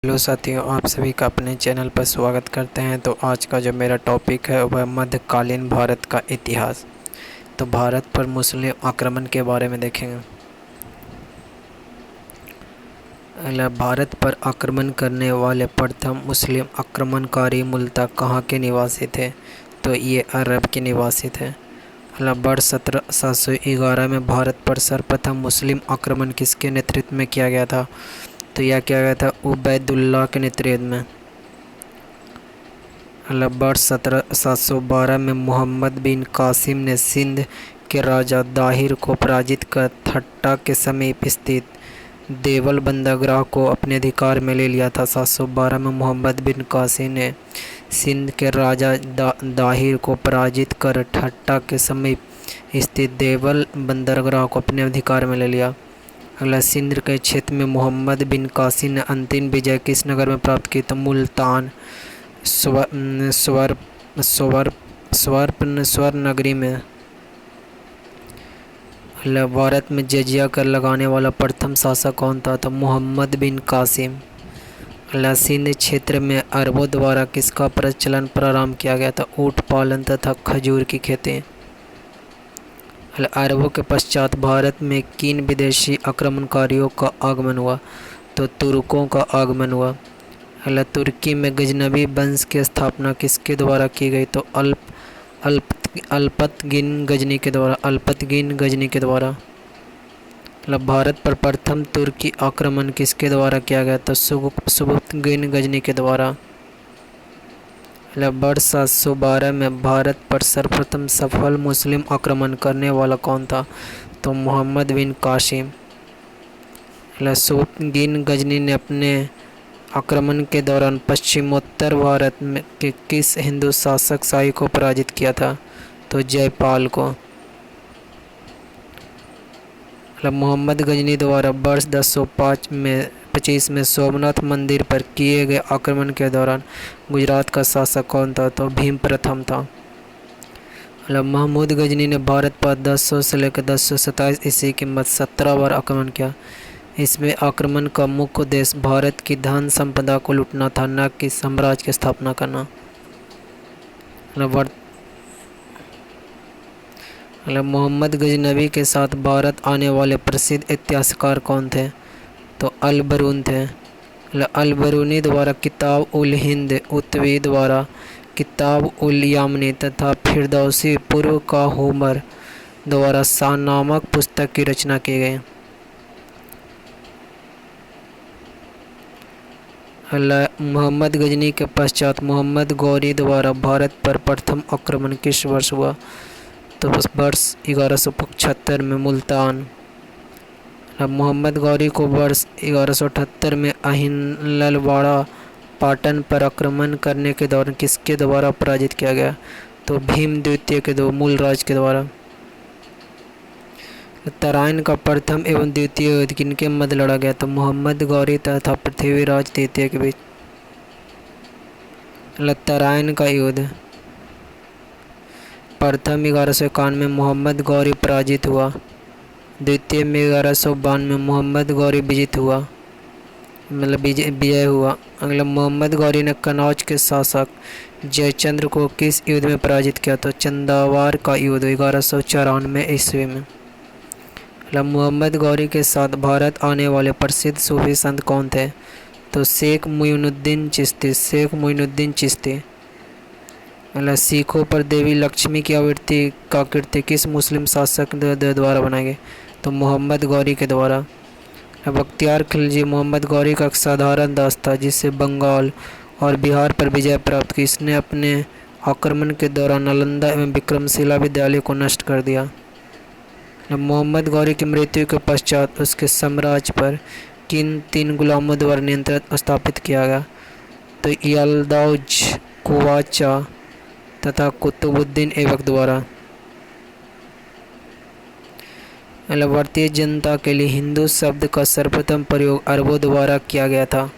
Hello साथियों, आप सभी का अपने चैनल पर स्वागत करते हैं। तो आज का जो मेरा टॉपिक है वह मध्यकालीन भारत का इतिहास। तो भारत पर मुस्लिम आक्रमण के बारे में देखेंगे। भारत पर आक्रमण करने वाले प्रथम मुस्लिम आक्रमणकारी मूलतः कहाँ के निवासी थे? तो ये अरब के निवासी थे। वर्ष 1711 में भारत पर सर्वप्रथम मुस्लिम आक्रमण किसके नेतृत्व में किया गया था? तो यह किया गया था उबैदुल्लाह के नेतृत्व में। वर्ष 1712 में मोहम्मद बिन कासिम ने सिंध के राजा दाहिर को पराजित कर ठट्टा के समीप स्थित देवल बंदरगाह को अपने अधिकार में ले लिया था। 712 में मोहम्मद बिन कासिम ने सिंध के राजा दाहिर को पराजित कर ठट्टा के समीप स्थित देवल बंदरगाह को अपने अधिकार में ले लिया। सिंध के क्षेत्र में मोहम्मद बिन कासिम ने अंतिम विजय किस नगर में प्राप्त की? तो मुल्तान स्वर्ण नगरी में। भारत में जजिया कर लगाने वाला प्रथम शासक कौन था? तो मोहम्मद बिन कासिम। सिंध क्षेत्र में अरबों द्वारा किसका प्रचलन प्रारंभ किया गया था? ऊँट पालन तथा खजूर की खेती। अरबों के पश्चात भारत में किन विदेशी आक्रमणकारियों का आगमन हुआ? तो तुर्कों का आगमन हुआ। तुर्की में गजनवी वंश की स्थापना किसके द्वारा की गई? तो अल्पतगिन गजनी के द्वारा। भारत पर प्रथम तुर्की आक्रमण किसके द्वारा किया गया? तो सुबुक्तगिन गजनी के द्वारा। वर्ष 712 में भारत पर सर्वप्रथम सफल मुस्लिम आक्रमण करने वाला कौन था? तो मोहम्मद बिन कासिम। सुबुक्तगिन गजनी ने अपने आक्रमण के दौरान पश्चिमोत्तर भारत के किस हिंदू शासक शाही को पराजित किया था? तो जयपाल को। मोहम्मद गजनी द्वारा वर्ष 1025 में सोमनाथ मंदिर पर किए गए आक्रमण के दौरान गुजरात का शासक कौन था? तो भीम प्रथम था। महमूद गजनी ने भारत पर 1000 से लेकर 1027 ईस्वी की मध्य 17 बार आक्रमण किया। इसमें आक्रमण का मुख्य उद्देश्य भारत की धन संपदा को लूटना था, न कि साम्राज्य की स्थापना करना। मोहम्मद गजनवी के साथ भारत आने वाले प्रसिद्ध इतिहासकार कौन थे? तो अल बरून थे। अल बरूनी द्वारा किताब उल हिंद, उत्वी द्वारा किताब उल यामनी तथा फिरदौसी पूर्व का होमर द्वारा शाह नामक पुस्तक की रचना की गई। मोहम्मद गजनी के पश्चात मोहम्मद गौरी द्वारा भारत पर प्रथम आक्रमण किस वर्ष हुआ? तो वर्ष 1175 में मुल्तान। मोहम्मद गौरी को वर्ष 1178 में अहिलवाड़ा पाटन पर आक्रमण करने के दौरान किसके द्वारा पराजित किया गया? तो भीम द्वितीय के दो मूलराज के द्वारा। तराइन का प्रथम एवं द्वितीय युद्ध किनके मध्य लड़ा गया? तो मोहम्मद गौरी तथा पृथ्वीराज द्वितीय के बीच। तराइन का युद्ध प्रथम 1151 में मोहम्मद गौरी पराजित हुआ। द्वितीय में 1152 में मोहम्मद गौरी विजित हुआ, विजय हुआ। अगला मोहम्मद गौरी ने कनौज के शासक जयचंद्र को किस युद्ध में पराजित किया? तो चंदावार का युद्ध 1194 ईस्वी में। मोहम्मद गौरी के साथ भारत आने वाले प्रसिद्ध सूफी संत कौन थे? तो शेख मोइनुद्दीन चिश्ती। सिखों पर देवी लक्ष्मी की आवृत्ति का कृत्य किस मुस्लिम शासक द्वारा बनाए गए? तो मोहम्मद गौरी के द्वारा। बख्तियार खिलजी मोहम्मद गौरी का एक साधारण दास था जिससे बंगाल और बिहार पर विजय प्राप्त की। इसने अपने आक्रमण के दौरान नालंदा एवं विक्रमशिला विद्यालय को नष्ट कर दिया। मोहम्मद गौरी की मृत्यु के पश्चात उसके साम्राज्य पर किन 3 गुलामों द्वारा नियंत्रण स्थापित किया गया? तो यल्दौज, कुवाचा तथा कुतुबुद्दीन ऐबक द्वारा। भारतीय जनता के लिए हिंदू शब्द का सर्वप्रथम प्रयोग अरबों द्वारा किया गया था।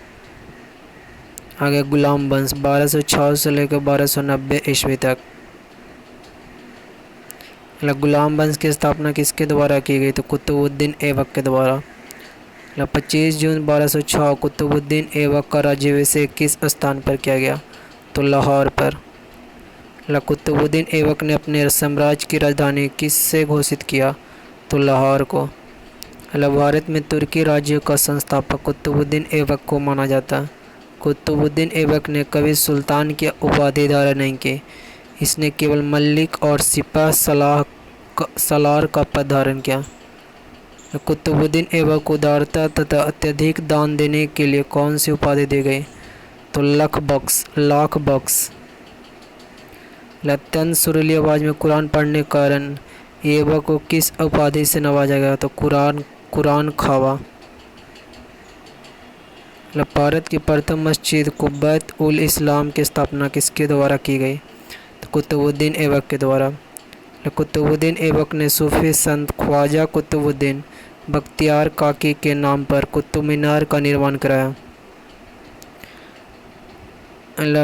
आगे गुलाम वंश 1206 से लेकर 1290 ईस्वी तक। गुलाम वंश की स्थापना किसके द्वारा की गई? तो कुतुबुद्दीन ऐबक के द्वारा। 25 जून 1206 कुतुबुद्दीन ऐबक का राज्याभिषेक किस स्थान पर किया गया? तो लाहौर पर। कुतुबुद्दीन ऐबक ने अपने साम्राज्य की राजधानी किससे घोषित किया? तो लाहौर को। भारत में तुर्की राज्य का संस्थापक कुतुबुद्दीन ऐबक को माना जाता है। कुतुबुद्दीन ऐबक ने कभी सुल्तान की उपाधि धारण नहीं की, इसने केवल मलिक और सिपह सालार का पद धारण किया। कुतुबुद्दीन ऐबक को उदारता तथा अत्यधिक दान देने के लिए कौन सी उपाधि दी गई? तो लाख बख्श। अत्यंत सुरीली आवाज़ में कुरान पढ़ने के कारण ऐबक को किस उपाधि से नवाजा गया? तो कुरान खावा। भारत की प्रथम मस्जिद कुब्बत उल इस्लाम की स्थापना किसके द्वारा की गई? तो कुतुबुद्दीन ऐबक के द्वारा। कुतुबुद्दीन ऐबक ने सूफी संत ख्वाजा कुतुबुद्दीन बख्तियार काकी के नाम पर कुतुब मीनार का निर्माण कराया।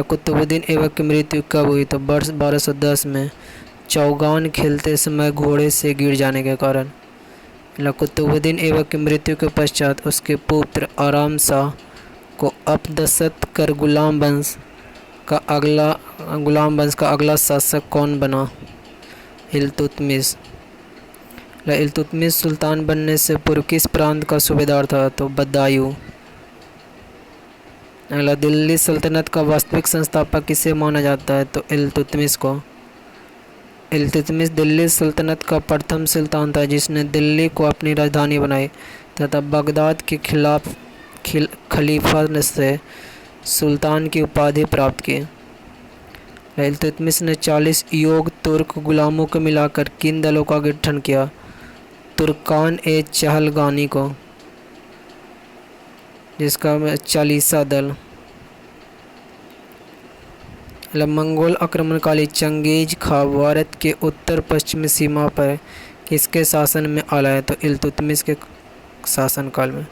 कुतुबुद्दीन ऐबक की मृत्यु कब हुई? तो वर्ष 1210 में चौगान खेलते समय घोड़े से गिर जाने के कारण। कुतुबुद्दीन ऐबक की मृत्यु के पश्चात उसके पुत्र आराम शाह को अपदस्थत कर गुलाम वंश का अगला शासक कौन बना? इल्तुतमिश। इल्तुतमिश सुल्तान बनने से पूर्व किस प्रांत का सूबेदार था? तो बदायूं। दिल्ली सल्तनत का वास्तविक संस्थापक किसे माना जाता है? तो इल्तुतमिश को। इल्तुतमिश दिल्ली सल्तनत का प्रथम सुल्तान था जिसने दिल्ली को अपनी राजधानी बनाई तथा बगदाद के खिलाफ खलीफा से सुल्तान की उपाधि प्राप्त की। इल्तुतमिश ने 40 योग्य तुर्क गुलामों को मिलाकर किन दलों का गठन किया? तुर्कान-ए-चहलगानी को, जिसका चालीसा दल। मंगोल आक्रमणकारी चंगेज खां भारत के उत्तर पश्चिमी सीमा पर किसके शासन में आया? तो इल्तुतमिश के शासनकाल में।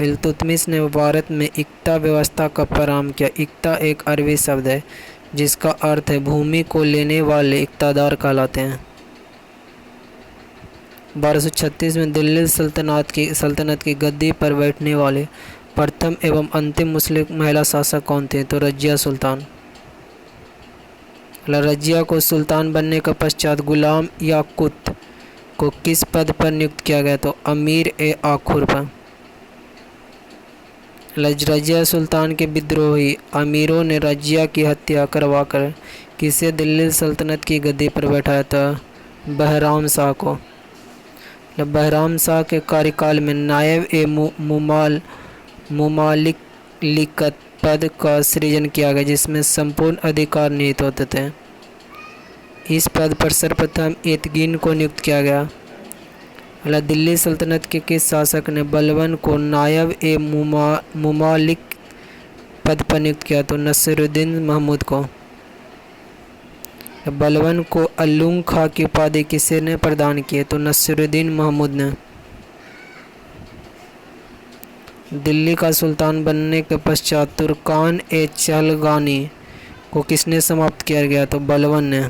इल्तुतमिश ने भारत में इक्ता व्यवस्था का प्रारंभ किया। इक्ता एक अरबी शब्द है जिसका अर्थ है भूमि को लेने वाले इक्तादार कहलाते हैं। 1236 में दिल्ली सल्तनत की गद्दी पर बैठने वाले प्रथम एवं अंतिम मुस्लिम महिला शासक कौन थे? तो रजिया सुल्तान। रजिया को सुल्तान बनने के पश्चात गुलाम याकुत को किस पद पर नियुक्त किया गया? तो अमीर-ए-आखुर पर। रजिया सुल्तान के विद्रोही अमीरों ने रजिया की हत्या करवाकर किसे दिल्ली सल्तनत की गद्दी पर बैठाया था? बहराम शाह को। बहराम शाह के कार्यकाल में नायब-ए-मुमालिकत पद का सृजन किया गया जिसमें संपूर्ण अधिकार निहित होते थे। इस पद पर सर्वप्रथम एतगिन को नियुक्त किया गया। दिल्ली सल्तनत के किस शासक ने बलबन को नायब-ए-मुमालिक पद पर नियुक्त किया? तो नसीरुद्दीन महमूद को। बलबन को अलुग खां की उपाधि किसे ने प्रदान की? तो नसीरुद्दीन महमूद ने। दिल्ली का सुल्तान बनने के पश्चात तुर्कान-ए-चहलगानी को किसने समाप्त किया गया? तो बलबन ने।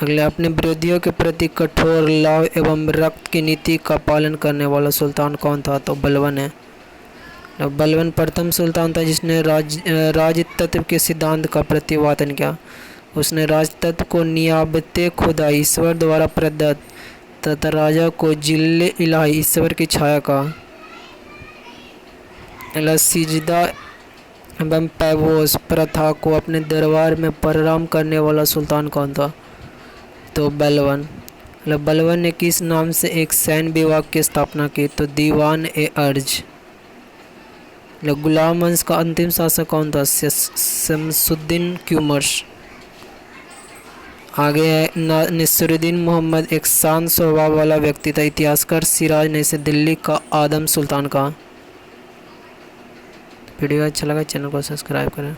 अगले, अपने विरोधियों के प्रति कठोर लाव एवं रक्त की नीति का पालन करने वाला सुल्तान कौन था? तो बलबन है। बलबन प्रथम सुल्तान था जिसने राजतत्व के सिद्धांत का प्रतिपादन किया। उसने राजतत्व को नियाबते खुदा ईश्वर द्वारा प्रदत्त तथा राजा को जिल्ले इलाही ईश्वर की छाया का सिजदा एवं पैबोस प्रथा को अपने दरबार में परिणाम करने वाला सुल्तान कौन था? तो बलबन। बलबन ने किस नाम से एक सैन्य विभाग की स्थापना की? तो दीवान-ए-अर्ज। गुलाम वंश का अंतिम शासक कौन था? शमसुद्दीन क्यूमर्स। आगे है नसीरुद्दीन मोहम्मद एक शांत स्वभाव वाला व्यक्ति था। इतिहासकार सिराज ने इसे दिल्ली का आदम सुल्तान कहा। वीडियो अच्छा लगा चैनल को सब्सक्राइब करें।